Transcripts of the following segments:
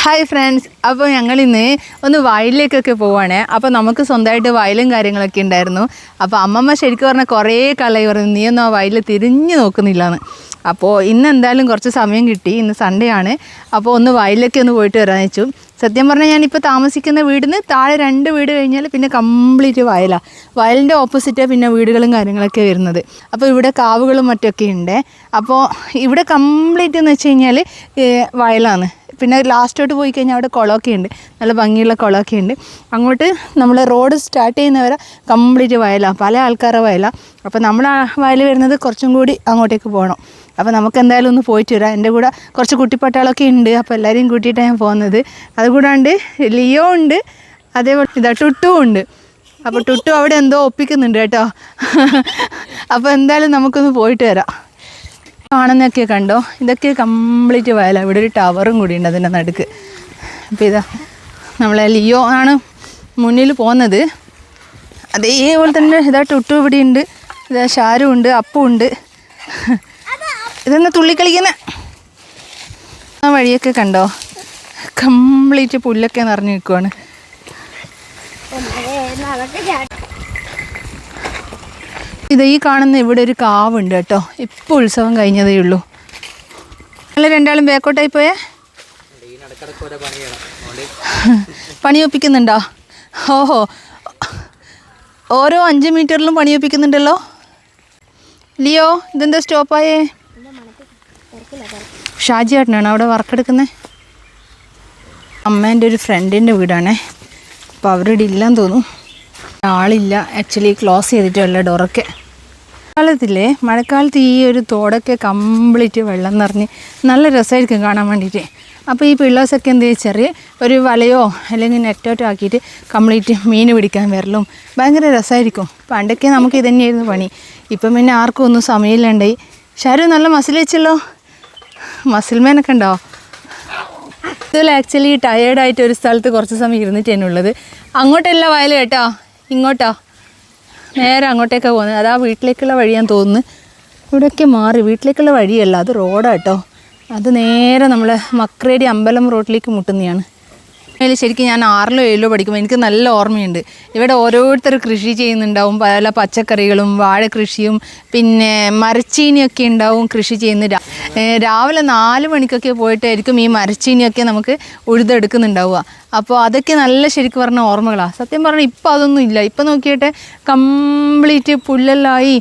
Hi friends, അപ്പോൾ ഞങ്ങളിന്ന് ഒന്ന് വയലിലേക്കൊക്കെ പോവുകയാണ്. അപ്പോൾ നമുക്ക് സ്വന്തമായിട്ട് വയലും കാര്യങ്ങളൊക്കെ ഉണ്ടായിരുന്നു. അപ്പോൾ അമ്മമ്മ ശരിക്കും പറഞ്ഞാൽ കുറേ കാലമായി പറഞ്ഞു നീ ഒന്നും ആ വയലിൽ തിരിഞ്ഞു നോക്കുന്നില്ലാന്ന്. അപ്പോൾ ഇന്ന് എന്തായാലും കുറച്ച് സമയം കിട്ടി, ഇന്ന് സൺഡേ ആണ്. അപ്പോൾ ഒന്ന് വയലിലേക്ക് ഒന്ന് പോയിട്ട് വരാമെന്ന് വെച്ചു. സത്യം പറഞ്ഞാൽ ഞാനിപ്പോൾ താമസിക്കുന്ന വീടിന് താഴെ 2 വീട് കഴിഞ്ഞാൽ പിന്നെ കംപ്ലീറ്റ് വയലാണ്. വയലിൻ്റെ ഓപ്പോസിറ്റേ പിന്നെ വീടുകളും കാര്യങ്ങളൊക്കെ വരുന്നത്. അപ്പോൾ ഇവിടെ കാവുകളും മറ്റൊക്കെ ഉണ്ട്. അപ്പോൾ ഇവിടെ കംപ്ലീറ്റ് എന്ന് വെച്ച് കഴിഞ്ഞാൽ വയലാണ്. പിന്നെ ലാസ്റ്റോട്ട് പോയി കഴിഞ്ഞാൽ അവിടെ കുളമൊക്കെ ഉണ്ട്, നല്ല ഭംഗിയുള്ള കുളമൊക്കെ ഉണ്ട്. അങ്ങോട്ട് നമ്മൾ റോഡ് സ്റ്റാർട്ട് ചെയ്യുന്നവരെ കംപ്ലീറ്റ് വയലാണ്, പല ആൾക്കാരുടെ വയലാണ്. അപ്പോൾ നമ്മൾ ആ വയൽ വരുന്നത് കുറച്ചും കൂടി അങ്ങോട്ടേക്ക് പോകണം. അപ്പോൾ നമുക്ക് എന്തായാലും ഒന്ന് പോയിട്ട് വരാം. എൻ്റെ കൂടെ കുറച്ച് കുട്ടിപ്പട്ടാളൊക്കെ ഉണ്ട്, അപ്പോൾ എല്ലാവരെയും കൂട്ടിയിട്ടാണ് ഞാൻ പോകുന്നത്. അതുകൂടാണ്ട് ലിയോ ഉണ്ട്, അതേപോലെ ഇതാ ടുട്ടു ഉണ്ട്. അപ്പോൾ ടുട്ടു അവിടെ എന്തോ ഒപ്പിക്കുന്നുണ്ട് കേട്ടോ. അപ്പോൾ എന്തായാലും നമുക്കൊന്ന് പോയിട്ട് വരാം. കാണുന്നതൊക്കെ കണ്ടോ, ഇതൊക്കെ കംപ്ലീറ്റ് വയലാണ്. ഇവിടെ ഒരു ടവറും കൂടി ഉണ്ട് അതിൻ്റെ നടുക്ക്. അപ്പോൾ ഇതാ നമ്മളെ ലിയോ ആണ് മുന്നിൽ പോകുന്നത്. അതേപോലെ തന്നെ ഇതാ ടുട്ടു ഇവിടെ ഉണ്ട്, ഇതാ ഷാരു ഉണ്ട്, അപ്പു ഉണ്ട്. ഇതെന്നാ തുള്ളിക്കളിക്കുന്ന ആ വഴിയൊക്കെ കണ്ടോ, കംപ്ലീറ്റ് പുല്ലൊക്കെ നിറഞ്ഞു നിൽക്കുവാണ്. ഇത് ഈ കാണുന്ന ഇവിടെ ഒരു കാവുണ്ട് കേട്ടോ. ഇപ്പോൾ ഉത്സവം കഴിഞ്ഞതേ ഉള്ളൂ. നിങ്ങൾ രണ്ടാളും ബാക്കോട്ടായി പോയേ, പണി ഒപ്പിക്കുന്നുണ്ടോ? ഓഹോ, ഓരോ 5 മീറ്ററിലും പണി ഒപ്പിക്കുന്നുണ്ടല്ലോ. ലിയോ ഇതെന്താ സ്റ്റോപ്പായേ? ഷാജി ഏട്ടനാണ് അവിടെ വർക്കെടുക്കുന്നത്. അമ്മേൻ്റെ ഒരു ഫ്രണ്ടിൻ്റെ വീടാണേ. അപ്പോൾ അവരുടെ ഇല്ലാന്ന് തോന്നും, ആളില്ല. ആക്ച്വലി ക്ലോസ് ചെയ്തിട്ടുള്ള ഡോറൊക്കെ. മഴക്കാലത്തില്ലേ, മഴക്കാലത്ത് ഈ ഒരു തോടൊക്കെ കംപ്ലീറ്റ് വെള്ളം നിറഞ്ഞ് നല്ല രസമായിരിക്കും കാണാൻ വേണ്ടിയിട്ട്. അപ്പോൾ ഈ പിള്ളേഴ്സൊക്കെ എന്ത് ചെറിയ ഒരു വലയോ അല്ലെങ്കിൽ നെറ്റോട്ടോ ആക്കിയിട്ട് കംപ്ലീറ്റ് മീൻ പിടിക്കാൻ വരലും ഭയങ്കര രസമായിരിക്കും. പണ്ടൊക്കെ നമുക്ക് ഇതന്നെയായിരുന്നു പണി. ഇപ്പം പിന്നെ ആർക്കും ഒന്നും സമയമില്ലാണ്ടായി. ഷാരു നല്ല മസിൽ വെച്ചല്ലോ, മസിൽമേനൊക്കെ ഉണ്ടോ? ഇതുപോലെ ആക്ച്വലി ടയേർഡായിട്ട് ഒരു സ്ഥലത്ത് കുറച്ച് സമയം ഇരുന്നിട്ട് തന്നെ ഉള്ളത്. അങ്ങോട്ടല്ല വയൽ കേട്ടോ, ഇങ്ങോട്ടാ നേരെ അങ്ങോട്ടേക്കാണ് പോകുന്നത്. അതാ വീട്ടിലേക്കുള്ള വഴിയാന്ന് തോന്നുന്നു. ഇവിടെയൊക്കെ മാറി വീട്ടിലേക്കുള്ള വഴിയല്ല, അത് റോഡാണ് കേട്ടോ. അത് നേരെ നമ്മൾ മക്രേടി അമ്പലം റോഡിലേക്ക് മുട്ടുന്നതാണ്. അതിൽ ശരിക്കും ഞാൻ 6ലോ 7ലോ പഠിക്കുമ്പോൾ എനിക്ക് നല്ല ഓർമ്മയുണ്ട്. ഇവിടെ ഓരോരുത്തർ കൃഷി ചെയ്യുന്നുണ്ടാവും, പല പച്ചക്കറികളും വാഴ കൃഷിയും പിന്നെ മരച്ചീനിയൊക്കെ ഉണ്ടാവും കൃഷി ചെയ്യുന്നത്. രാവിലെ 4 മണിക്കൊക്കെ പോയിട്ടായിരിക്കും ഈ മരച്ചീനിയൊക്കെ നമുക്ക് ഉഴുതെടുക്കുന്നുണ്ടാവുക. അപ്പോൾ അതൊക്കെ നല്ല ശരിക്കും പറഞ്ഞ ഓർമ്മകളാണ്. സത്യം പറഞ്ഞാൽ ഇപ്പോൾ അതൊന്നും ഇല്ല. ഇപ്പോൾ നോക്കിയിട്ട് കംപ്ലീറ്റ് പുല്ലെല്ലായി,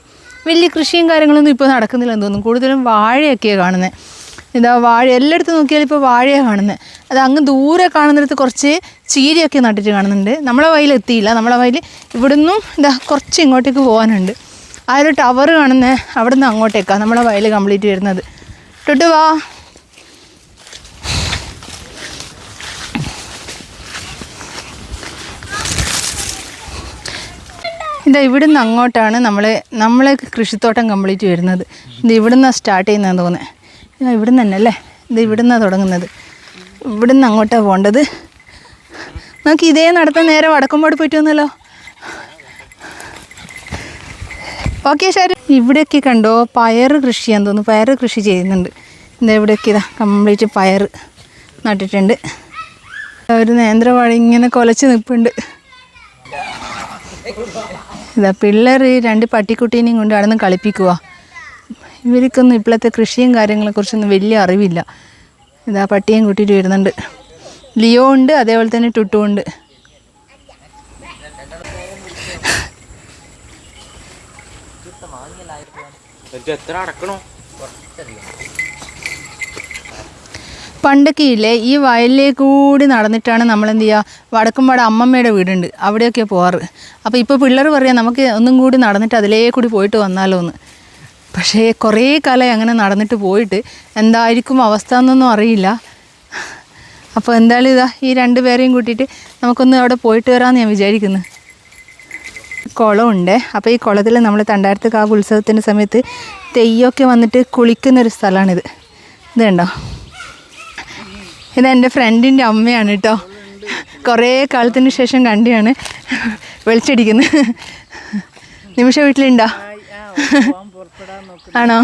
വലിയ കൃഷിയും കാര്യങ്ങളൊന്നും ഇപ്പോൾ നടക്കുന്നില്ലെന്ന് തോന്നുന്നു. കൂടുതലും വാഴയൊക്കെയാണ് കാണുന്നത്. ഇതാ വാഴ എല്ലായിടത്തും നോക്കിയാൽ ഇപ്പോൾ വാഴയാണ് കാണുന്നത്. അത് അങ്ങ് ദൂരെ കാണുന്നിടത്ത് കുറച്ച് ചീരയൊക്കെ നട്ടിട്ട് കാണുന്നുണ്ട്. നമ്മളെ വയലിൽ എത്തിയില്ല. നമ്മളെ വയൽ ഇവിടുന്നും ഇതാ കുറച്ച് ഇങ്ങോട്ടേക്ക് പോകാനുണ്ട്. ആ ഒരു ടവർ കാണുന്നത് അവിടെ നിന്ന് അങ്ങോട്ടേക്കാണ് നമ്മളെ വയൽ കംപ്ലീറ്റ് വരുന്നത്. തൊട്ട് വാ. ഇതാ ഇവിടുന്ന് അങ്ങോട്ടാണ് നമ്മളെ കൃഷിത്തോട്ടം കംപ്ലീറ്റ് വരുന്നത്. ഇത് ഇവിടുന്ന് സ്റ്റാർട്ട് ചെയ്യുന്നതെന്ന് തോന്നുന്നത്. ഇവിടുന്ന് തന്നെ അല്ലേ, ഇത് ഇവിടുന്നാണ് തുടങ്ങുന്നത്. ഇവിടുന്ന് അങ്ങോട്ടാണ് പോകേണ്ടത്. നമുക്ക് ഇതേ നടത്താൻ നേരെ വടക്കുംപാട് പോയിട്ട് വന്നല്ലോ. ഓക്കെ ശരി. ഇവിടെയൊക്കെ കണ്ടോ പയർ കൃഷിയാന്ന് തോന്നുന്നു, പയർ കൃഷി ചെയ്യുന്നുണ്ട്. ഇതാ ഇവിടെയൊക്കെ ഇതാ കംപ്ലീറ്റ് പയർ നട്ടിട്ടുണ്ട്. ഒരു നേന്ത്രവാഴ ഇങ്ങനെ കുലച്ച് നിൽപ്പുണ്ട്. ഇതാ പിള്ളേർ 2 പട്ടിക്കുട്ടീനെയും കൊണ്ട് അവിടെ നിന്ന് കളിപ്പിക്കുക. ഇവർക്കൊന്നും ഇപ്പോഴത്തെ കൃഷിയും കാര്യങ്ങളെക്കുറിച്ചൊന്നും വലിയ അറിവില്ല. ഇതാ പട്ടിയും കൂട്ടിയിട്ട് വരുന്നുണ്ട്. ലിയോ ഉണ്ട്, അതേപോലെ തന്നെ ടുട്ടു ഉണ്ട്. പണ്ടൊക്കെ ഇല്ലേ ഈ വയലിലേക്കൂടി നടന്നിട്ടാണ് നമ്മളെന്ത് ചെയ്യുക, വടക്കുംപാട് അമ്മമ്മയുടെ വീടുണ്ട്, അവിടെയൊക്കെ പോകാറ്. അപ്പോൾ ഇപ്പോൾ പിള്ളേർ പറയാം നമുക്ക് ഒന്നും കൂടി നടന്നിട്ട് അതിലേക്കൂടി പോയിട്ട് വന്നാലോ എന്ന്. പക്ഷേ കുറേ കാലമായി അങ്ങനെ നടന്നിട്ട് പോയിട്ട് എന്തായിരിക്കും അവസ്ഥ എന്നൊന്നും അറിയില്ല. അപ്പോൾ എന്തായാലും ഇതാ ഈ 2 പേരെയും കൂട്ടിയിട്ട് നമുക്കൊന്ന് അവിടെ പോയിട്ട് വരാമെന്ന് ഞാൻ വിചാരിക്കുന്നു. കുളമുണ്ട്. അപ്പോൾ ഈ കുളത്തിൽ നമ്മൾ തണ്ടാരത്ത് കാവ് ഉത്സവത്തിൻ്റെ സമയത്ത് തെയ്യമൊക്കെ വന്നിട്ട് കുളിക്കുന്നൊരു സ്ഥലമാണിത്. ഇത് കണ്ടോ, ഇതെൻ്റെ ഫ്രണ്ടിൻ്റെ അമ്മയാണ് കേട്ടോ. കുറേ കാലത്തിന് ശേഷം കണ്ടിയാണ് വെളിച്ചടിക്കുന്നത്. നിമിഷ വീട്ടിലുണ്ടോ? ആണോ?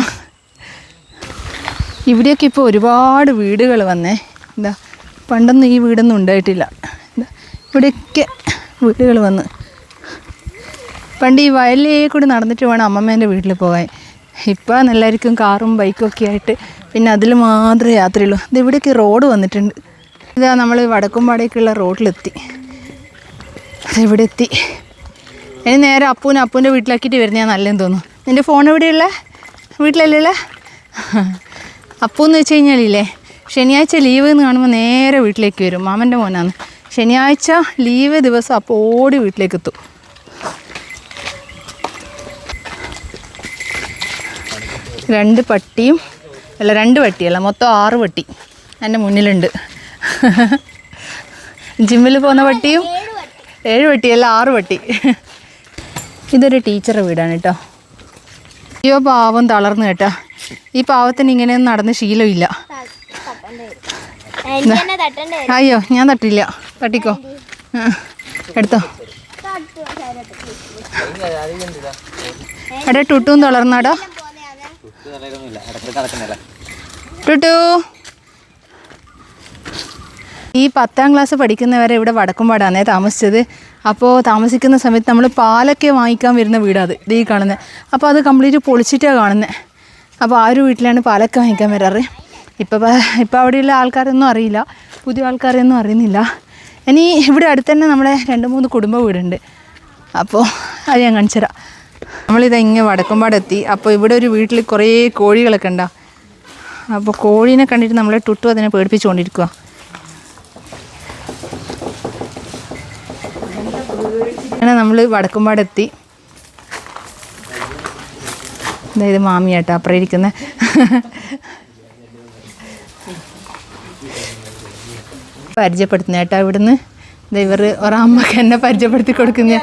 ഇവിടെയൊക്കെ ഇപ്പോൾ ഒരുപാട് വീടുകൾ വന്നേ. എന്താ പണ്ടൊന്നും ഈ വീടൊന്നും ഉണ്ടായിട്ടില്ല. ഇവിടെയൊക്കെ വീടുകൾ വന്ന്. പണ്ട് ഈ വയലിലേ കൂടി നടന്നിട്ട് വേണം അമ്മമ്മേൻ്റെ വീട്ടിൽ പോകാൻ. ഇപ്പം എല്ലാവർക്കും കാറും ബൈക്കും ഒക്കെ ആയിട്ട് പിന്നെ അതിൽ മാത്രമേ യാത്രയുള്ളൂ. ഇത് ഇവിടേക്ക് റോഡ് വന്നിട്ടുണ്ട്. ഇതാ നമ്മൾ വടക്കുംപാടേക്കുള്ള റോഡിലെത്തി. ഇവിടെ എത്തി. ഇനി നേരെ അപ്പൂൻ്റെ വീട്ടിലാക്കിയിട്ട് വരുന്നതാണ് നല്ലതെന്ന് തോന്നുന്നു. നിൻ്റെ ഫോൺ എവിടെയുള്ള? വീട്ടിലല്ലേ ഉള്ള? അപ്പൂന്ന് വെച്ച് കഴിഞ്ഞാലില്ലേ, ശനിയാഴ്ച ലീവ് എന്ന് കാണുമ്പോൾ നേരെ വീട്ടിലേക്ക് വരും. മാമൻ്റെ മോനാണ്. ശനിയാഴ്ച ലീവ് ദിവസം അപ്പോൾ ഓടി വീട്ടിലേക്ക് എത്തും. രണ്ട് പട്ടിയല്ല, മൊത്തം 6 പട്ടി എൻ്റെ മുന്നിലുണ്ട്. ജിമ്മിൽ പോകുന്ന പട്ടിയും 7 പട്ടിയല്ല 6 പട്ടി. ഇതൊരു ടീച്ചറുടെ വീടാണ് കേട്ടോ. അയ്യോ പാവം തളർന്നു കേട്ടോ. ഈ പാവത്തിന് ഇങ്ങനെയൊന്നും നടന്ന് ശീലമില്ല. അയ്യോ ഞാൻ തട്ടില്ല, തട്ടിക്കോ, എടുത്തോ. എടാ ടുട്ടും തളർന്നാടോ. ടുട്ടു ഈ 10ാം ക്ലാസ് പഠിക്കുന്നവരെ ഇവിടെ വടക്കുംപാടാണേ താമസിച്ചത്. അപ്പോൾ താമസിക്കുന്ന സമയത്ത് നമ്മൾ പാലൊക്കെ വാങ്ങിക്കാൻ വരുന്ന വീടാത് ഇത് ഈ കാണുന്നത്. അപ്പോൾ അത് കംപ്ലീറ്റ് പൊളിച്ചിട്ടാണ് കാണുന്നത്. അപ്പോൾ ആ ഒരു വീട്ടിലാണ് പാലൊക്കെ വാങ്ങിക്കാൻ വരാറ്. ഇപ്പോൾ അവിടെയുള്ള ആൾക്കാരൊന്നും അറിയില്ല, പുതിയ ആൾക്കാരൊന്നും അറിയുന്നില്ല. ഇനി ഇവിടെ അടുത്ത് തന്നെ നമ്മളെ 2-3 കുടുംബ വീടുണ്ട്. അപ്പോൾ അത് ഞാൻ കാണിച്ചു തരാം. നമ്മളിതെങ്ങനെ വടക്കുംപാടെത്തി. അപ്പോൾ ഇവിടെ ഒരു വീട്ടിൽ കുറേ കോഴികളൊക്കെ ഉണ്ടാവും. അപ്പോൾ കോഴീനെ കണ്ടിട്ട് നമ്മളെ ടുട്ടു അതിനെ പേടിപ്പിച്ചുകൊണ്ടിരിക്കുക. അങ്ങനെ നമ്മൾ വടക്കുംപാടെത്തി. അതായത് മാമിയാട്ടോ അപ്പുറം ഇരിക്കുന്നത്. പരിചയപ്പെടുത്തുന്ന കേട്ടോ ഇവിടുന്ന്. ഇവർ ഒരമ്മക്ക് എന്നെ പരിചയപ്പെടുത്തി കൊടുക്കുന്ന.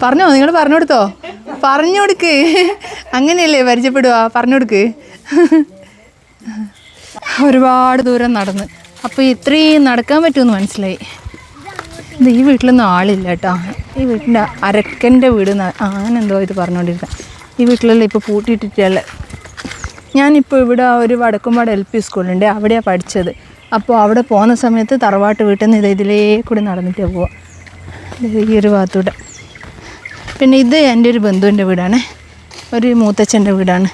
പറഞ്ഞോ, നിങ്ങൾ പറഞ്ഞു കൊടുത്തോ? പറഞ്ഞു കൊടുക്ക്. അങ്ങനെയല്ലേ പരിചയപ്പെടുക, പറഞ്ഞു കൊടുക്ക്. ഒരുപാട് ദൂരം നടന്ന്. അപ്പോൾ ഇത്രയും നടക്കാൻ പറ്റുമെന്ന് മനസ്സിലായി. ഇത് ഈ വീട്ടിലൊന്നും ആളില്ല കേട്ടോ. ഈ വീട്ടിൻ്റെ അരക്കൻ്റെ വീട് അങ്ങനെന്തോ ഇത് പറഞ്ഞുകൊണ്ടിരിക്കുക. ഈ വീട്ടിലെല്ലാം ഇപ്പോൾ പൂട്ടിയിട്ടിട്ടുള്ള. ഞാനിപ്പോൾ ഇവിടെ ഒരു വടക്കുംപാട് LP സ്കൂളുണ്ട്, അവിടെയാണ് പഠിച്ചത്. അപ്പോൾ അവിടെ പോകുന്ന സമയത്ത് തറവാട്ട് വീട്ടിൽ നിന്ന് ഇതിലേ കൂടി നടന്നിട്ട് പോവാം, ഈ ഒരു ഭാഗത്തൂടെ. പിന്നെ ഇത് എൻ്റെ ഒരു ബന്ധുവിൻ്റെ വീടാണ്, ഒരു മൂത്തച്ഛൻ്റെ വീടാണ്.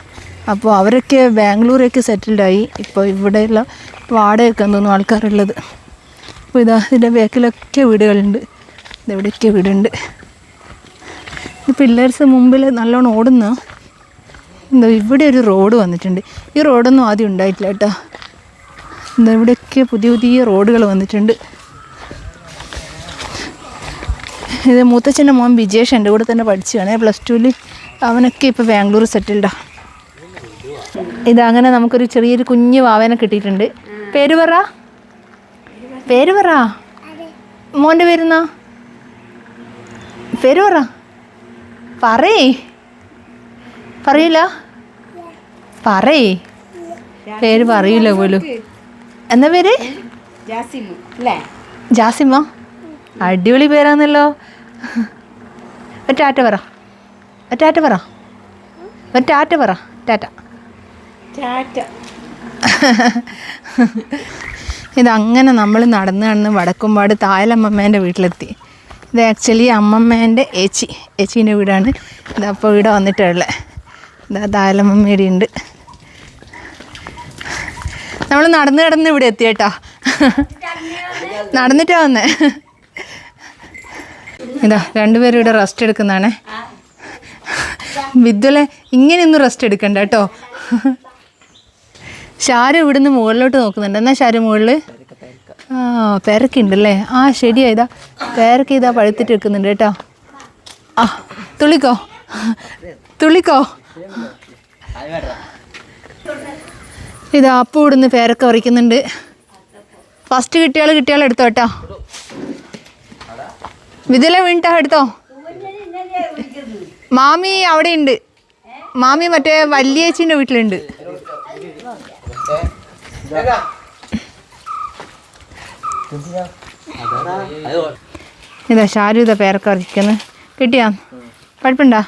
അപ്പോൾ അവരൊക്കെ ബാംഗ്ലൂരൊക്കെ സെറ്റിൽഡായി. ഇപ്പോൾ ഇവിടെയുള്ള വാടകയൊക്കെ തോന്നുന്നു ആൾക്കാരുള്ളത്. അപ്പോൾ ഇതിൻ്റെ ബാക്കിലൊക്കെ വീടുകളുണ്ട്, ഇതെവിടെയൊക്കെ വീടുണ്ട്. ഈ പില്ലേഴ്സ് മുമ്പിൽ നല്ലോണം ഓടുന്ന എന്താ ഇവിടെ ഒരു റോഡ് വന്നിട്ടുണ്ട്. ഈ റോഡൊന്നും ആദ്യം ഉണ്ടായിട്ടില്ല കേട്ടോ. എന്താ ഇവിടെയൊക്കെ പുതിയ പുതിയ റോഡുകൾ വന്നിട്ടുണ്ട്. ഇത് മൂത്തച്ഛൻ്റെ മോൻ വിജേഷ് എൻ്റെ കൂടെ തന്നെ പഠിച്ചതാണ്, +2. അവനൊക്കെ ഇപ്പോൾ ബാംഗ്ലൂർ സെറ്റിൽഡാണ്. ഇതങ്ങനെ നമുക്കൊരു ചെറിയൊരു കുഞ്ഞു വാവേനെ കിട്ടിയിട്ടുണ്ട്. പേര് പറ മോൻ്റെ പേരെന്നാ? പേര് പറയില്ല, പേര് പറയില്ല പോലും. എന്താ പേര്? ജാസിമ. അടിപൊളി പേരാന്നല്ലോ. ടാറ്റ പറ. ഇതങ്ങനെ നമ്മൾ നടന്ന് വടക്കുംപാട് തായലമ്മമ്മേൻ്റെ വീട്ടിലെത്തി. ഇത് ആക്ച്വലി അമ്മമ്മേൻ്റെ ഏച്ചീൻ്റെ വീടാണ്. ഇതപ്പോൾ ഇവിടെ വന്നിട്ടുള്ളത്. ഇതാ തായലമ്മമ്മയുടെ ഉണ്ട്. നമ്മൾ നടന്ന് ഇവിടെ എത്തി കേട്ടോ. നടന്നിട്ടാ വന്നേ. ഇതാ 2 പേരും ഇവിടെ റെസ്റ്റ് എടുക്കുന്നതാണേ. വിദ്വലെ ഇങ്ങനെയൊന്നും റെസ്റ്റ് എടുക്കണ്ട കേട്ടോ. ഷാരു ഇവിടുന്ന് മുകളിലോട്ട് നോക്കുന്നുണ്ട്. എന്നാ ഷാരു മുകളിൽ പേരക്കുണ്ടല്ലേ? ശരിയാ, ഇതാ പേരക്ക ഇതാ പഴുത്തിട്ട് വെക്കുന്നുണ്ട് കേട്ടോ. തുള്ളിക്കോ. ഇതാ അപ്പു ഇവിടുന്ന് പേരക്ക പറിക്കുന്നുണ്ട്. ഫസ്റ്റ് കിട്ടിയാൾ എടുത്തോ കേട്ടോ. വിദ്യല വീണിട്ടാ എടുത്തോ. മാമി അവിടെ ഉണ്ട്. മാമി മറ്റേ വല്യേച്ചിൻ്റെ വീട്ടിലുണ്ട്. ഇതാ ഷാരു ഇതാ പേരക്ക പറിക്കുന്നു. കിട്ടിയാ? പഴുപ്പുണ്ടാ?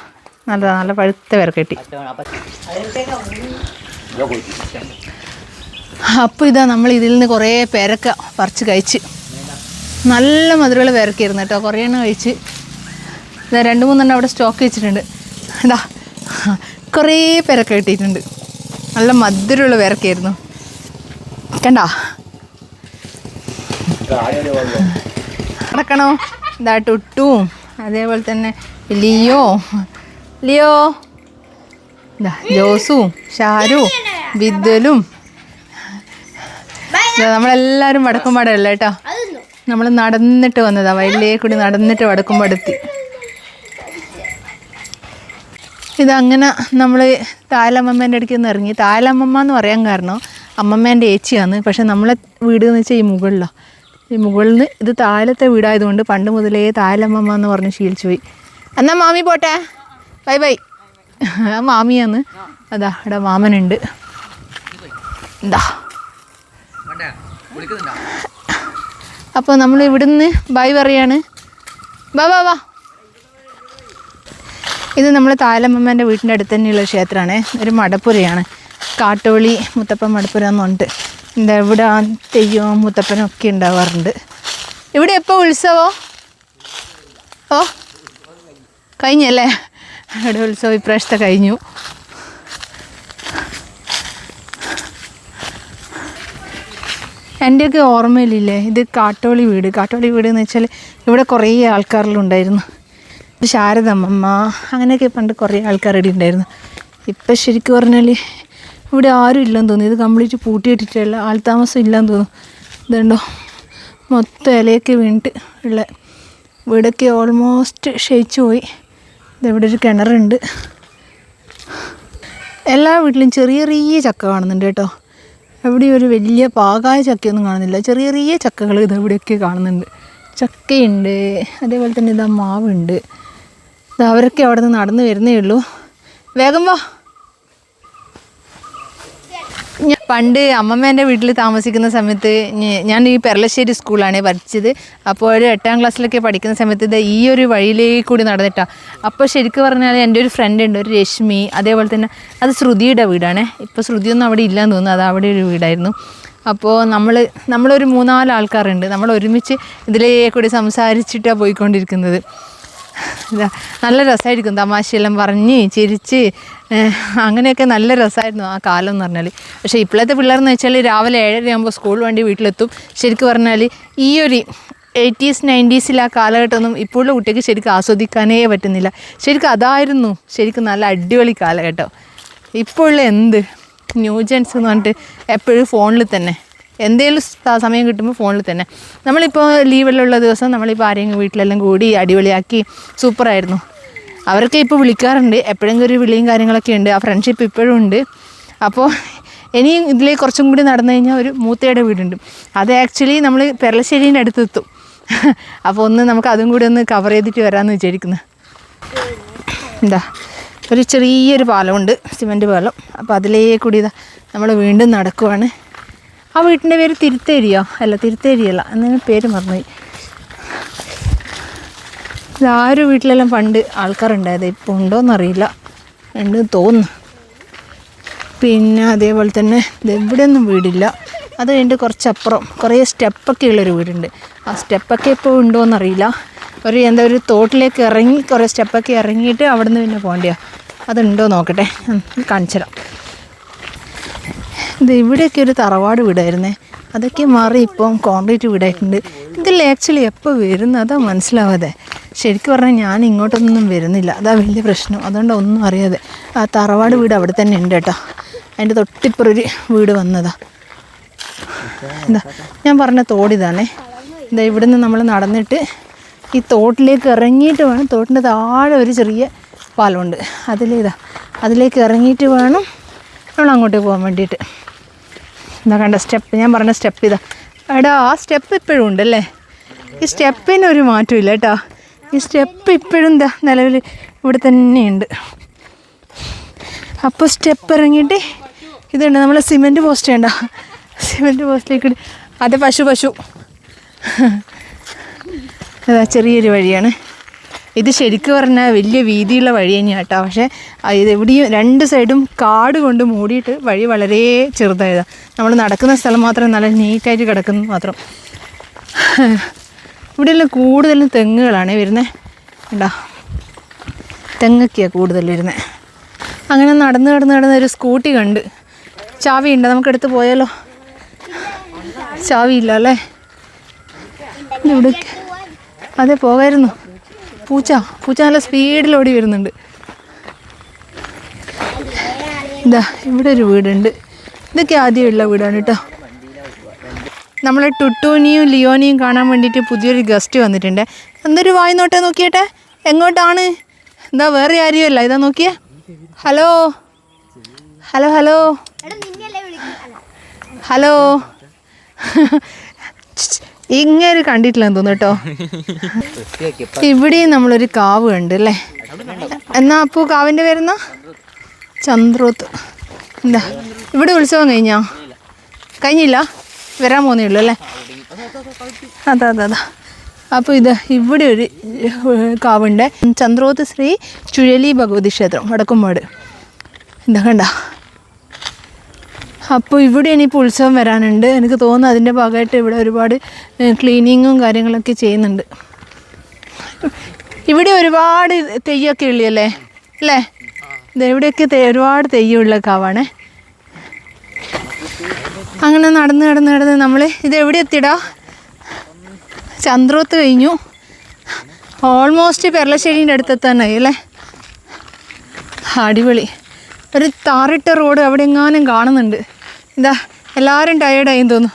നല്ല പഴുത്ത പേരക്ക കിട്ടി. അപ്പോൾ ഇതാ നമ്മൾ ഇതിൽ നിന്ന് കുറേ പേരക്ക പറിച്ച് കഴിച്ച്. നല്ല മധുരമുള്ള പേരക്കയായിരുന്നു കേട്ടോ. കുറേ എണ്ണം കഴിച്ച്. ഇതാ 2-3 അവിടെ സ്റ്റോക്ക് വെച്ചിട്ടുണ്ട്. ഇതാ കുറേ പേരക്ക കിട്ടിയിട്ടുണ്ട്. നല്ല മധുരമുള്ള പേരക്കയായിരുന്നു. കണ്ടോ നടക്കണോ? ഇതാ ടുട്ടും അതേപോലെ തന്നെ ലിയോ ഇതാ ജോസും ഷാരും ബിദ്വലും നമ്മളെല്ലാവരും വടക്കുംപാടല്ല കേട്ടോ. നമ്മൾ നടന്നിട്ട് വന്നതാ. വയലിലേ കൂടി നടന്നിട്ട് വടക്കുംപാടെത്തി. ഇതങ്ങനെ നമ്മൾ തായലമ്മേൻ്റെ അടുത്ത് നിന്ന് ഇറങ്ങി. തായലമ്മ എന്ന് പറയാൻ കാരണം അമ്മമ്മേൻ്റെ ഏച്ചിയാണ്. പക്ഷെ നമ്മളെ വീട് എന്ന് വെച്ചാൽ ഈ മുകളിലാണ്. ഈ മുകളിൽ നിന്ന് ഇത് താഴത്തെ വീടായതുകൊണ്ട് പണ്ട് മുതലേ തായലമ്മ എന്ന് പറഞ്ഞ് ശീലിച്ചു പോയി. എന്നാൽ മാമി പോട്ടെ, ബൈ ബൈ. ആ മാമിയാന്ന്. അതാ ഇവിടെ മാമനുണ്ട്. എന്താ അപ്പോൾ നമ്മൾ ഇവിടുന്ന് ബൈ പറയാണ്. വാ. ഇത് നമ്മൾ തായലമ്മേൻ്റെ വീട്ടിൻ്റെ അടുത്ത് തന്നെയുള്ള ക്ഷേത്രമാണ്. ഒരു മടപ്പുരയാണ്. കാട്ടോളി മുത്തപ്പൻ മടപ്പുര എന്നുണ്ട്. എന്താ ഇവിടെ തെയ്യവും മുത്തപ്പനും ഒക്കെ ഉണ്ടാവാറുണ്ട്. ഇവിടെ എപ്പോൾ ഉത്സവം? ഓ കഴിഞ്ഞല്ലേ? ഇവിടെ ഉത്സവം ഇപ്രാവശ്യത്തെ കഴിഞ്ഞു. എൻ്റെയൊക്കെ ഓർമ്മയിലില്ലേ ഇത് കാട്ടോളി വീട്. കാട്ടോളി വീട് എന്ന് വെച്ചാൽ ഇവിടെ കുറേ ആൾക്കാരിലുണ്ടായിരുന്നു. ശാരദമ്മ അങ്ങനെയൊക്കെ പണ്ട് കുറേ ആൾക്കാർ ഇവിടെ ഉണ്ടായിരുന്നു. ഇപ്പം ശരിക്കും പറഞ്ഞാൽ ഇവിടെ ആരും ഇല്ലെന്ന് തോന്നുന്നു. ഇത് കംപ്ലീറ്റ് പൂട്ടിയിട്ടിട്ടുള്ള ആൾത്താമസം ഇല്ലയെന്ന് തോന്നുന്നു. ഇതുണ്ടോ മൊത്തം ഇലയൊക്കെ വീണിട്ട് ഉള്ള വീടൊക്കെ ഓൾമോസ്റ്റ് ക്ഷയിച്ചു പോയി. ഇതെവിടെ ഒരു കിണറുണ്ട്. എല്ലാ വീട്ടിലും ചെറിയ ചെറിയ ചക്ക കാണുന്നുണ്ട് കേട്ടോ. എവിടെയും ഒരു വലിയ പാകായ ചക്കയൊന്നും കാണുന്നില്ല. ചെറിയ ചെറിയ ചക്കകൾ ഇതെവിടെയൊക്കെ കാണുന്നുണ്ട്. ചക്കയുണ്ട്, അതേപോലെ തന്നെ ഇതാ മാവുണ്ട്. അവരൊക്കെ അവിടെ നിന്ന് നടന്നു വരുന്നേ ഉള്ളൂ. വേഗം വാ. പണ്ട് അമ്മമ്മേൻ്റെ വീട്ടിൽ താമസിക്കുന്ന സമയത്ത് ഞാൻ ഈ പെരളശ്ശേരി സ്കൂളാണ് പഠിച്ചത്. അപ്പോൾ ഒരു 8ാം ക്ലാസ്സിലൊക്കെ പഠിക്കുന്ന സമയത്ത് ഇത് ഈ ഒരു വഴിയിലേക്ക് കൂടി നടന്നിട്ടാണ്. അപ്പോൾ ശരിക്കും പറഞ്ഞാൽ എൻ്റെ ഒരു ഫ്രണ്ട് ഉണ്ട്, ഒരു രശ്മി. അതേപോലെ തന്നെ അത് ശ്രുതിയുടെ വീടാണ്. ഇപ്പോൾ ശ്രുതിയൊന്നും അവിടെ ഇല്ലയെന്ന് തോന്നുന്നു. അത് അവിടെ ഒരു വീടായിരുന്നു. അപ്പോൾ നമ്മളൊരു 3-4 ആൾക്കാരുണ്ട്. നമ്മൾ ഒരുമിച്ച് ഇതിലേ കൂടി സംസാരിച്ചിട്ടാണ് പോയിക്കൊണ്ടിരിക്കുന്നത്. നല്ല രസമായിരിക്കും. തമാശയെല്ലാം പറഞ്ഞ് ചിരിച്ച് അങ്ങനെയൊക്കെ നല്ല രസമായിരുന്നു ആ കാലം എന്ന് പറഞ്ഞാൽ. പക്ഷേ ഇപ്പോഴത്തെ പിള്ളേരെന്ന് വെച്ചാൽ രാവിലെ 7:30 ആകുമ്പോൾ സ്കൂൾ വണ്ടി വീട്ടിലെത്തും. ശരിക്കും പറഞ്ഞാൽ ഈ ഒരു 80s 90s ആ കാലഘട്ടമൊന്നും ഇപ്പോഴുള്ള കുട്ടിക്ക് ശരിക്കും ആസ്വദിക്കാനേ പറ്റുന്നില്ല. ശരിക്കും അതായിരുന്നു ശരിക്കും നല്ല അടിപൊളി കാലഘട്ടം. ഇപ്പോഴുള്ള എന്ത് ന്യൂജൻസ് എന്ന് പറഞ്ഞിട്ട് എപ്പോഴും ഫോണിൽ തന്നെ, എന്തെങ്കിലും സമയം കിട്ടുമ്പോൾ ഫോണിൽ തന്നെ. നമ്മളിപ്പോൾ ലീവിലുള്ള ദിവസം നമ്മളിപ്പോൾ ആരെങ്കിലും വീട്ടിലെല്ലാം കൂടി അടിപൊളിയാക്കി സൂപ്പറായിരുന്നു. അവരൊക്കെ ഇപ്പോൾ വിളിക്കാറുണ്ട്. എപ്പോഴെങ്കിലും ഒരു വിളിയും കാര്യങ്ങളൊക്കെ ഉണ്ട്. ആ ഫ്രണ്ട്ഷിപ്പ് ഇപ്പോഴും ഉണ്ട്. അപ്പോൾ ഇനിയും ഇതിലേക്ക് കുറച്ചും കൂടി നടന്നു കഴിഞ്ഞാൽ ഒരു മൂത്തയുടെ വീടുണ്ട്. അത് ആക്ച്വലി നമ്മൾ പെരളശ്ശേരീൻ്റെ അടുത്തെത്തും. അപ്പോൾ നമുക്ക് അതും കൂടി ഒന്ന് കവർ ചെയ്തിട്ട് വരാമെന്ന് വിചാരിക്കുന്നു. എന്താ ഒരു ചെറിയൊരു പാലമുണ്ട്, സിമൻറ്റ് പാലം. അപ്പോൾ അതിലേക്ക് കൂടി ഇതാ നമ്മൾ വീണ്ടും നടക്കുവാണ്. ആ വീട്ടിൻ്റെ പേര് തിരുത്തേരിയോ? അല്ല, തിരുത്തേരിയല്ല, എന്തെങ്കിലും പേര് മറന്നുപോയി. ഇതാരും വീട്ടിലെല്ലാം പണ്ട് ആൾക്കാരുണ്ടായത്. ഇപ്പോൾ ഉണ്ടോയെന്നറിയില്ല, ഉണ്ട് തോന്നുന്നു. പിന്നെ അതേപോലെ തന്നെ ഇവിടെയൊന്നും വീടില്ല. അത് കഴിഞ്ഞിട്ട് കുറച്ചപ്പുറം കുറേ സ്റ്റെപ്പൊക്കെ ഉള്ളൊരു വീടുണ്ട്. ആ സ്റ്റെപ്പൊക്കെ ഇപ്പോൾ ഉണ്ടോയെന്നറിയില്ല. ഒരു തോട്ടിലേക്ക് ഇറങ്ങി കുറേ സ്റ്റെപ്പൊക്കെ ഇറങ്ങിയിട്ട് അവിടെ നിന്ന് പിന്നെ പോകേണ്ടിയാണ്. അതുണ്ടോ നോക്കട്ടെ, കാണിച്ചു തരാം. ഇത് ഇവിടെയൊക്കെ ഒരു തറവാട് വീടായിരുന്നേ. അതൊക്കെ മാറി ഇപ്പം കോൺക്രീറ്റ് വീടായിട്ടുണ്ട്. ഇതിൽ ആക്ച്വലി എപ്പോൾ വരുന്നത് അതാ മനസ്സിലാവാതെ. ശരിക്കും പറഞ്ഞാൽ ഞാൻ ഇങ്ങോട്ടൊന്നും വരുന്നില്ല, അതാ വലിയ പ്രശ്നം. അതുകൊണ്ട് ഒന്നും അറിയാതെ ആ തറവാട് വീട് അവിടെ തന്നെ ഉണ്ട് കേട്ടോ. അതിൻ്റെ തൊട്ടിപ്പുറൊരു വീട് വന്നതാ. എന്താ ഞാൻ പറഞ്ഞ തോടിതാണേ. എന്താ ഇവിടുന്ന് നമ്മൾ നടന്നിട്ട് ഈ തോട്ടിലേക്ക് ഇറങ്ങിയിട്ട് വേണം. തോട്ടിൻ്റെ താഴെ ഒരു ചെറിയ പാലമുണ്ട്. അതിലേക്ക് ഇറങ്ങിയിട്ട് വേണം നമ്മൾ അങ്ങോട്ട് പോകാൻ വേണ്ടിയിട്ട്. എന്താ കണ്ട സ്റ്റെപ്പ്, ഞാൻ പറഞ്ഞ സ്റ്റെപ്പ് ഇതാ. എടാ ആ സ്റ്റെപ്പ് ഇപ്പോഴും ഉണ്ടല്ലേ. ഈ സ്റ്റെപ്പിനൊരു മാറ്റമില്ല കേട്ടോ. ഈ സ്റ്റെപ്പ് ഇപ്പോഴും എന്താ നിലവിൽ ഇവിടെ തന്നെയുണ്ട്. അപ്പോൾ സ്റ്റെപ്പ് ഇറങ്ങിയിട്ട് ഇതുണ്ട് നമ്മൾ സിമെൻറ്റ് പോസ്റ്റ് ഉണ്ടോ, സിമെൻറ്റ് പോസ്റ്റിലേക്ക് അത് പശു അതാ ചെറിയൊരു വഴിയാണ്. ഇത് ശരിക്കും പറഞ്ഞാൽ വലിയ വീതിയുള്ള വഴി തന്നെയാണ് കേട്ടോ. പക്ഷേ ഇത് എവിടെയും 2 സൈഡും കാട് കൊണ്ട് മൂടിയിട്ട് വഴി വളരെ ചെറുതായതാണ്. നമ്മൾ നടക്കുന്ന സ്ഥലം മാത്രം നല്ല നീറ്റായിട്ട് കിടക്കുന്നത് മാത്രം. ഇവിടെയെല്ലാം കൂടുതലും തെങ്ങുകളാണ് വരുന്നത്. കേട്ടോ, തെങ്ങൊക്കെയാണ് കൂടുതൽ വരുന്നത്. അങ്ങനെ നടന്ന് ഒരു സ്കൂട്ടി കണ്ട്. ചാവി ഉണ്ടോ? നമുക്കെടുത്ത് പോയാലോ? ചാവിയില്ല അല്ലേ? ഇവിടെ അതെ പോകായിരുന്നു. പൂച്ച നല്ല സ്പീഡിൽ ഓടി വരുന്നുണ്ട്. ഇതാ ഇവിടെ ഒരു വീടുണ്ട്. ഇതൊക്കെ ആദ്യമുള്ള വീടാണ് കേട്ടോ. നമ്മളെ ടുട്ടൂനിയും ലിയോനിയും കാണാൻ വേണ്ടിയിട്ട് പുതിയൊരു ഗസ്റ്റ് വന്നിട്ടുണ്ട്. എന്തൊരു വായി നോട്ടെ നോക്കിയട്ടെ, എങ്ങോട്ടാണ്? എന്താ വേറെ ആരുമല്ല, ഇതാ നോക്കിയേ. Hello hello hello hello. ഇങ്ങനെ കണ്ടിട്ടില്ലെന്ന് തോന്നുന്നു കേട്ടോ. ഇവിടെയും നമ്മളൊരു കാവ് ഉണ്ട് അല്ലേ? എന്നാ അപ്പൂ കാവിൻ്റെ പേരെന്നാ? ചന്ദ്രോത്ത്. എന്താ ഇവിടെ ഉത്സവം കഴിഞ്ഞില്ല? വരാൻ പോകുന്നേ ഉള്ളൂ അല്ലേ? അതാ. അപ്പോൾ ഇവിടെ ഒരു കാവുണ്ട്. ചന്ദ്രോത്ത് ശ്രീ ചുഴലി ഭഗവതി ക്ഷേത്രം, വടക്കുംപാട്. എന്താ കണ്ട? അപ്പോൾ ഇവിടെ ഇനിയിപ്പോൾ ഉത്സവം വരാനുണ്ട്. എനിക്ക് തോന്നുന്നു അതിൻ്റെ ഭാഗമായിട്ട് ഇവിടെ ഒരുപാട് ക്ലീനിങ്ങും കാര്യങ്ങളൊക്കെ ചെയ്യുന്നുണ്ട്. ഇവിടെ ഒരുപാട് തെയ്യമൊക്കെ ഉള്ളല്ലേ അല്ലേ? ഇവിടെയൊക്കെ ഒരുപാട് തെയ്യമുള്ള കാവാണ്. അങ്ങനെ നടന്ന് നമ്മൾ എവിടെ എത്തിടാ? ചന്ദ്രോത്ത് കഴിഞ്ഞു. ഓൾമോസ്റ്റ് പെർളശ്ശേരീൻ്റെ അടുത്തെത്താനായി അല്ലേ? അടിപൊളി. ഒരു താറിട്ട റോഡ് അവിടെ എങ്ങാനും കാണുന്നുണ്ട്. ഇതാ എല്ലാവരും ടയേർഡായി തോന്നുന്നു.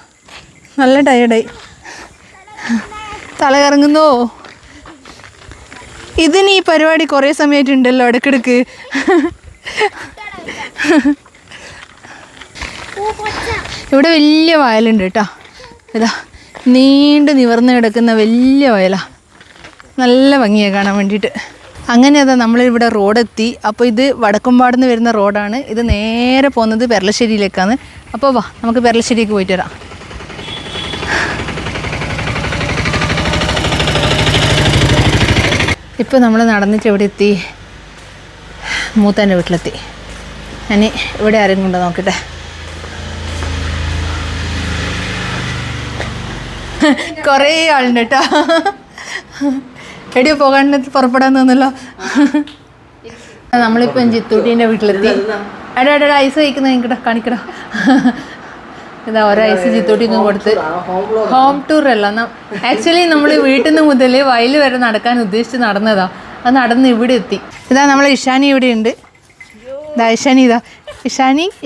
നല്ല ടയേർഡായി, തല കറങ്ങുന്നോ? ഇതിന് ഈ പരിപാടി കുറേ സമയമായിട്ടുണ്ടല്ലോ ഇടയ്ക്കിടയ്ക്ക്. ഇവിടെ വലിയ വയലുണ്ട് കേട്ടോ. ഇതാ നീണ്ട് നിവർന്ന് കിടക്കുന്ന വലിയ വയലാണ്. നല്ല ഭംഗിയാണ് കാണാൻ വേണ്ടിയിട്ട്. അങ്ങനെ അതാ നമ്മളിവിടെ റോഡെത്തി. അപ്പോൾ ഇത് വടക്കുംപാടുന്ന് വരുന്ന റോഡാണ്. ഇത് നേരെ പോകുന്നത് പെർളശ്ശേരിയിലേക്കാണ്. അപ്പോൾ വാ നമുക്ക് പെർളശ്ശേരിക്ക് പോയിട്ട് വരാം. ഇപ്പോൾ നമ്മൾ നടന്നിട്ട് എവിടെ എത്തി? മൂത്താൻ്റെ വീട്ടിലെത്തി. ഇനി ഇവിടെ ആരെങ്കിലും ഉണ്ടോ നോക്കട്ടെ. കുറേ ആളുണ്ട് കേട്ടോ. എവിടെയോ പോകാൻ പുറപ്പെടാൻ തോന്നല്ലോ. നമ്മളിപ്പം ചിത്തൂട്ടീൻ്റെ വീട്ടിലെത്തി. എടാ ഐസ് കഴിക്കുന്ന എനിക്കടാ കാണിക്കടാ. ഇതാ ഓരോ ഐസ് ചിത്തൂട്ടിക്ക് കൊടുത്ത്. ഹോം ടൂർ അല്ല, ആക്ച്വലി നമ്മൾ വീട്ടിൽ നിന്ന് മുതൽ വയൽ വരെ നടക്കാൻ ഉദ്ദേശിച്ച് നടന്നതാ. അത് നടന്ന് ഇവിടെ എത്തി. ഇതാ നമ്മളെ ഇഷാനി ഇവിടെ ഉണ്ട്. ഇതാ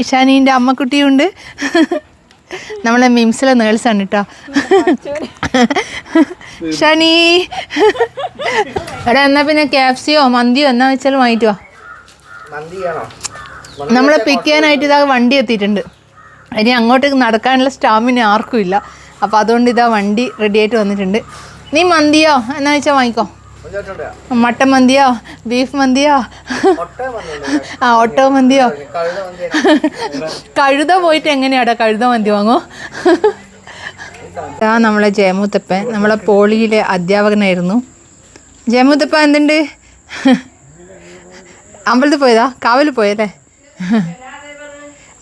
ഇഷാനീൻ്റെ അമ്മക്കുട്ടിയുണ്ട്. നമ്മളെ മിംസിലെ നേഴ്സാണ് കേട്ടോ. ഷാനി എടാ എന്നാ പിന്നെ ക്യാപ്സിയോ മന്തിയോ എന്നാ വെച്ചാലും വാങ്ങിട്ട് വാ. നമ്മളെ പിക്ക് ചെയ്യാനായിട്ട് ഇതാ വണ്ടി എത്തിയിട്ടുണ്ട്. ഇനി അങ്ങോട്ടേക്ക് നടക്കാനുള്ള സ്റ്റാമിന ആർക്കും ഇല്ല. അപ്പോൾ അതുകൊണ്ട് ഇതാ വണ്ടി റെഡി ആയിട്ട് വന്നിട്ടുണ്ട്. നീ മന്തിയോ എന്നാ വെച്ചാൽ വാങ്ങിക്കോ. മട്ടൻ മന്തിയോ ബീഫ് മന്തിയോ ഒട്ടോ മന്തിയോ? കഴുത പോയിട്ട് എങ്ങനെയാടാ കഴുത മന്തി വാങ്ങോ? നമ്മളെ ജയമൂത്തപ്പൻ നമ്മളെ പോളിയിലെ അധ്യാപകനായിരുന്നു. ജയമൂത്തപ്പ എന്തുണ്ട്? അമ്പലത്തിൽ പോയതാ? കാവൽ പോയല്ലേ?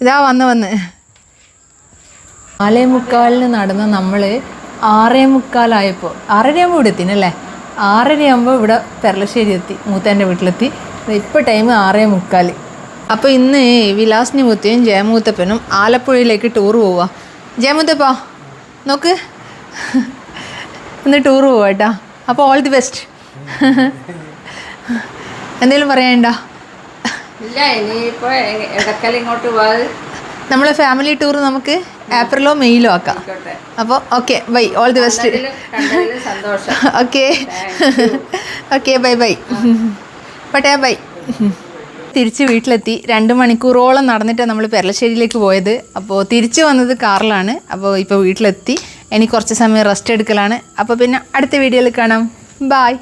ഇതാ വന്ന് 4:45 നടന്ന് നമ്മൾ 6:45 6:30 ഇവിടെ എത്തിനല്ലേ? 6:30 ഇവിടെ പെർളശ്ശേരി എത്തി, മൂത്താൻ്റെ വീട്ടിലെത്തി. ഇപ്പോൾ ടൈം 6:45. അപ്പോൾ ഇന്ന് വിലാസിനി മുത്തയും ജയമൂത്തപ്പനും ആലപ്പുഴയിലേക്ക് ടൂർ പോവുക. ജയമൂത്തപ്പ നോക്ക്, ഇന്ന് ടൂർ പോവാ കേട്ടോ. അപ്പോൾ ഓൾ ദി ബെസ്റ്റ്. എന്തെങ്കിലും പറയാനുണ്ടോ? ഇല്ല, ഇനിയിപ്പോൾ ഇടയ്ക്കൽ ഇങ്ങോട്ട് പോകാതെ നമ്മളെ ഫാമിലി ടൂർ നമുക്ക് ഏപ്രിലോ മെയിലോ ആക്കാം. അപ്പോൾ okay bye, all the best. സന്തോഷം. ഓക്കെ ബൈ പട്ടേ ബൈ. തിരിച്ച് വീട്ടിലെത്തി. 2 മണിക്കൂറോളം നടന്നിട്ടാണ് നമ്മൾ പെർളശ്ശേരിയിലേക്ക് പോയത്. അപ്പോൾ തിരിച്ചു വന്നത് കാറിലാണ്. അപ്പോൾ ഇപ്പോൾ വീട്ടിലെത്തി. ഇനി കുറച്ച് സമയം റെസ്റ്റ് എടുക്കലാണ്. അപ്പോൾ പിന്നെ അടുത്ത വീഡിയോയിൽ കാണാം. ബായ്.